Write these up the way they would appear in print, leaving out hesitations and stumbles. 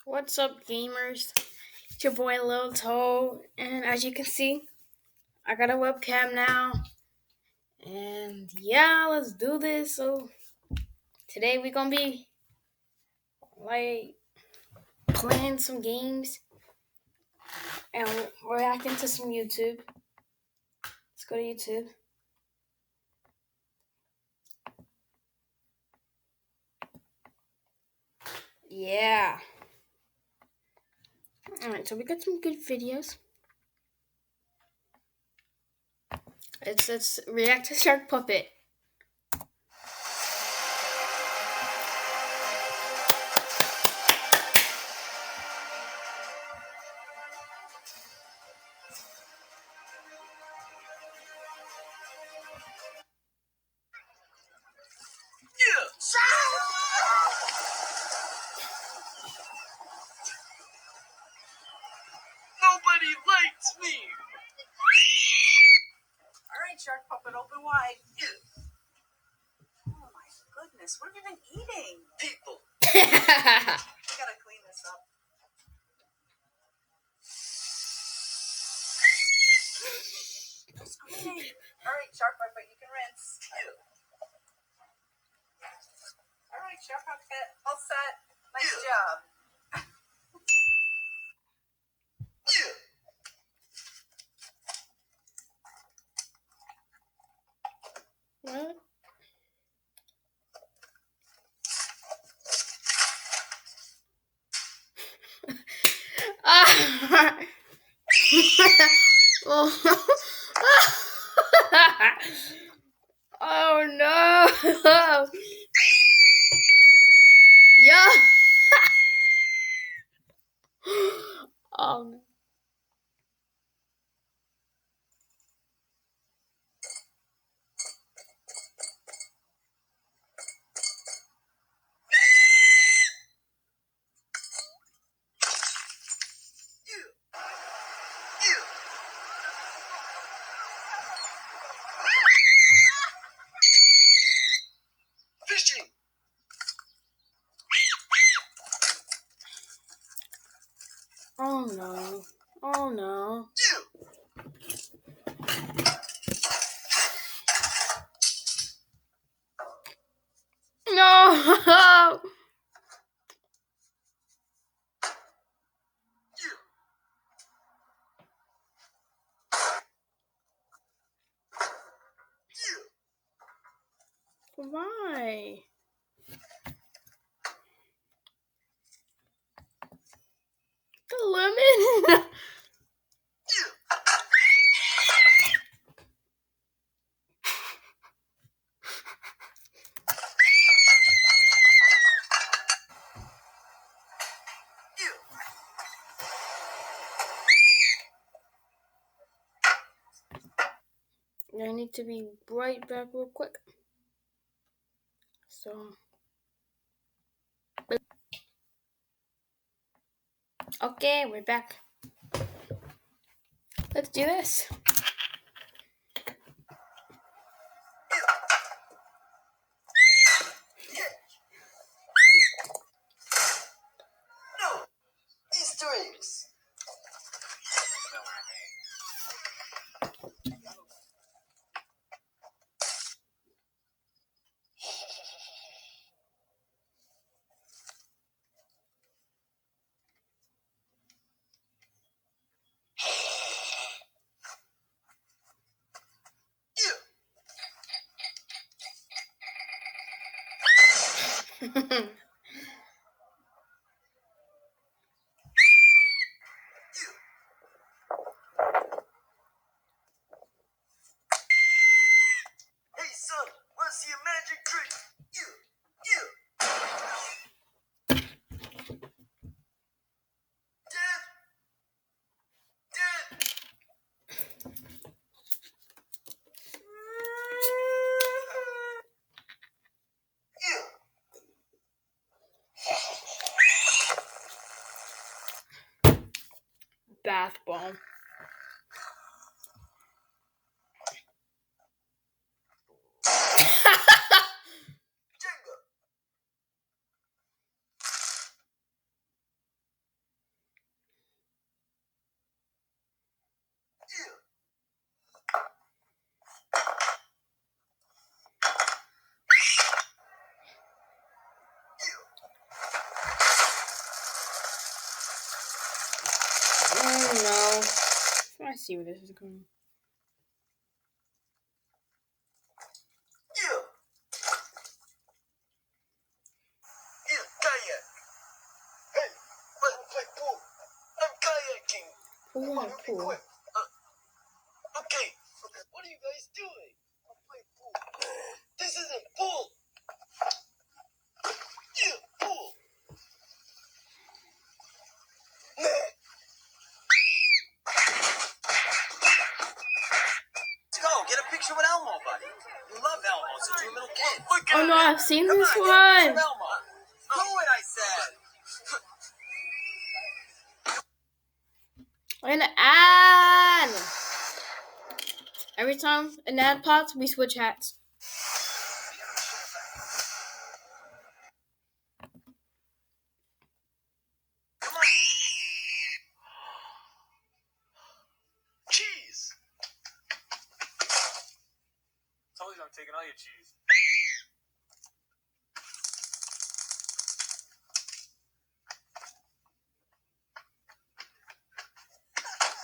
What's up, gamers? It's your boy Lil Toe, and as you can see, I got a webcam now. And yeah, let's do this. So today we're gonna be like playing some games and reacting to some YouTube. Let's go to YouTube. Yeah. Alright, so we got some good videos. It's React to Shark Puppet. Nobody likes me. All right, Shark Puppet, open wide. Oh my goodness, what have you been eating? People. We gotta clean this up. No screaming. All right, Shark Puppet, you can rinse. All right, Shark Puppet, all set. Nice job. What? Ah! Oh no! Yeah. um. Fishing. Oh no. Oh no. No. Why? The lemon? I need to be right back real quick. So. Okay, we're back. Let's do this. No. Easter eggs. Hey son, wanna see a magic trick? Dad. Bath bomb. Jenga. Oh no. I see where this is going. Yeah. Yeah, kayak. Hey, let's play pool. I'm kayaking. Pool in a pool. Okay. What are you guys doing? I'm playing pool. This isn't pool. Yeah, pool. Let's go. Get a picture with Elmo, buddy. You love Elmo since you're a little kid. Look at Oh no, I've seen Come this on, get a picture one. of Elmo. Do it, I said. An ad. Every time an ad pops, we switch hats. Come on. Cheese. Told you I'm taking all your cheese.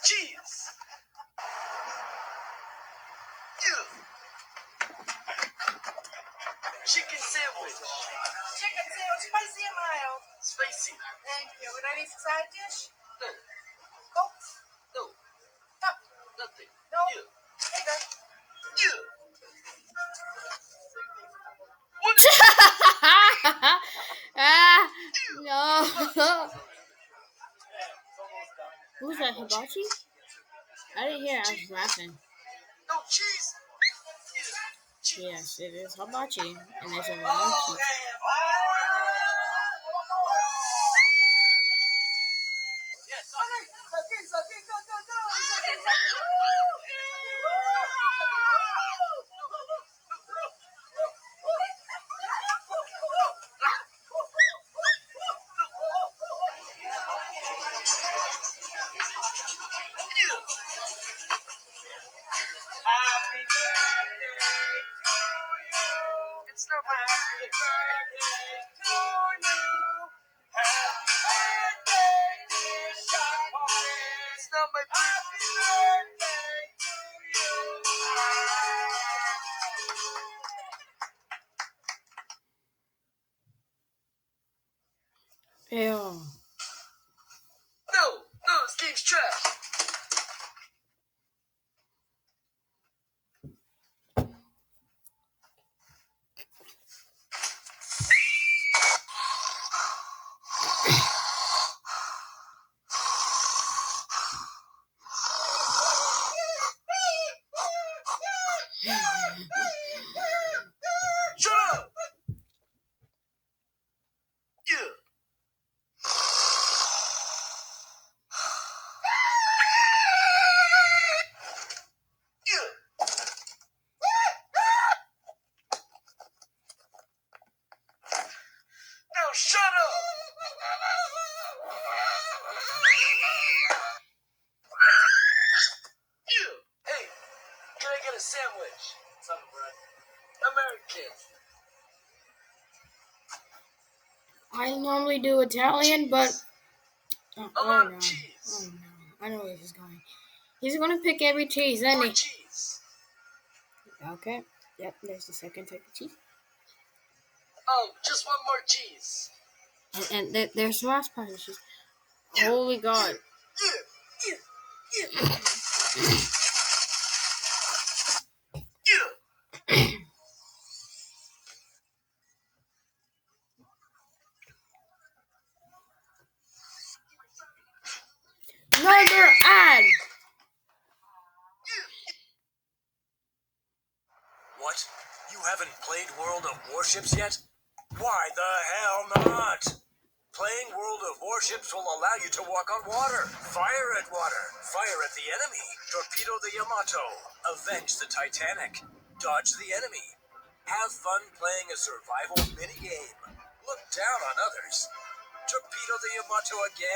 Cheese. Yeah. Chicken sandwich. Chicken sandwich, spicy and mild. Spicy. Thank you. Would I need a side dish? No. Coke? No. No. Nothing. No. Yeah. There you go. Yeah. Ah, no. Who was that, Hibachi? I didn't hear it, I was laughing. No cheese. Yes, it is Hibachi. And there's a lot of Oh, cheese. yes. Okay, go. Happy birthday to you. It's not my happy birthday to you. Happy birthday, dear Sean Paul. It's not my happy birthday to you. Ew. No, this game's trash. Shut up! Yeah. Yeah. Now shut up! Yeah. Hey, can I get a sandwich? Some bread. American. I normally do Italian, but oh lot no. of cheese. Oh no. I know where this is going. He's gonna pick every cheese, isn't More he? cheese. Okay. Yep, there's the second type of cheese. Just one more cheese. And there's the last part of cheese. Holy God. Yeah. Another ad. What? You haven't played World of Warships yet? Why the hell not? Playing World of Warships will allow you to walk on water, fire at water, fire at the enemy, torpedo the Yamato, avenge the Titanic, dodge the enemy. Have fun playing a survival minigame. Look down on others. Torpedo the Yamato again.